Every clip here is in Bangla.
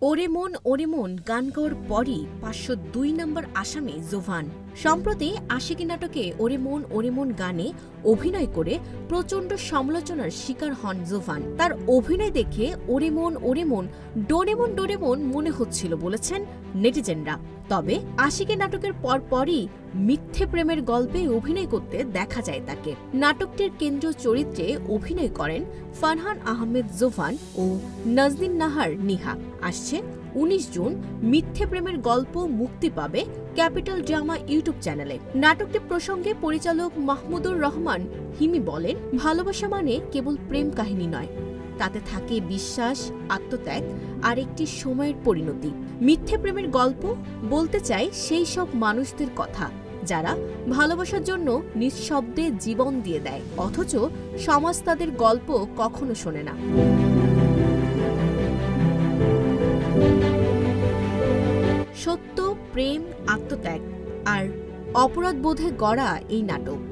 ওরে মন গান গাওয়ার পরই ৫০২ নম্বর আসামি জোভান। সম্প্রতি আশিকি নাটকে ওরে মন গানে অভিনয় করে প্রচণ্ড সমালোচনার শিকার হন জোভান। তার অভিনয় দেখে ওরে মন ডোরেমন মনে হচ্ছিল বলেছেন নেটিজেনরা। তবে আশিকি নাটকের পরপরই মিথ্যে প্রেমের গল্পে অভিনয় করতে দেখা যায় তাকে। নাটকটির কেন্দ্রীয় চরিত্রে অভিনয় করেন ফারহান আহমেদ জোভান ও নাজনীন নাহার নিহা। আসছে ১৯ জুন মিথ্যে প্রেমের গল্প মুক্তি পাবে ক্যাপিটাল ড্রামা ইউটিউব চ্যানেলে। নাটকটি প্রসঙ্গে পরিচালক মাহমুদুর রহমান হিমি বলেন, ভালোবাসা মানে কেবল প্রেম কাহিনী নয়, তাতে থাকে বিশ্বাস, আত্মত্যাগ আর একটি সময়ের পরিণতি। মিথ্যে প্রেমের গল্প বলতে চাই সেই সব মানুষদের কথা যারা ভালোবাসার জন্য নিঃশব্দে জীবন দিয়ে দেয়, অথচ সমাজ তাদের গল্প কখনো শোনে না। সত্য, প্রেম, আত্মত্যাগ আর অপরাধ বোধে গড়া এই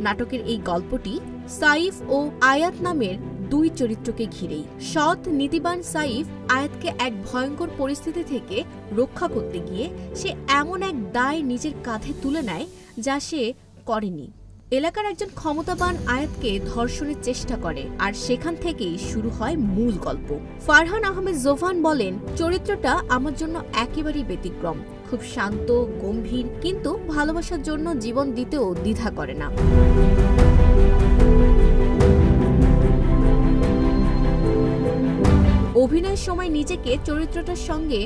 নাটকের এই গল্পটি সাইফ ও আয়াত নামের দুই চরিত্রকে ঘিরেই। সৎ নীতিবান সাইফ আয়াতকে এক ভয়ঙ্কর পরিস্থিতি থেকে রক্ষা করতে গিয়ে সে এমন এক দায় নিজের কাঁধে তুলে নেয় যা সে করেনি। এলাকার একজন ক্ষমতাবান আয়াতকে ধর্ষণের চেষ্টা করে, আর সেখান থেকেই শুরু হয় মূল গল্প। ফারহান আহমেদ জোভান বলেন, চরিত্রটা আমার জন্য একেবারেই ব্যতিক্রম, খুব শান্ত, গম্ভীর, কিন্তু ভালোবাসার জন্য জীবন দিতেও দ্বিধা করে না। অভিনয়ের সময় নিজেকে চরিত্রটার সঙ্গে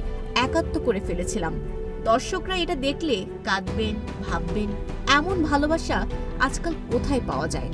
একাত্ম করে ফেলেছিলাম। দর্শকরা এটা দেখলে কাঁদবেন, ভাববেন, এমন ভালোবাসা আজকাল কোথায় পাওয়া যায়।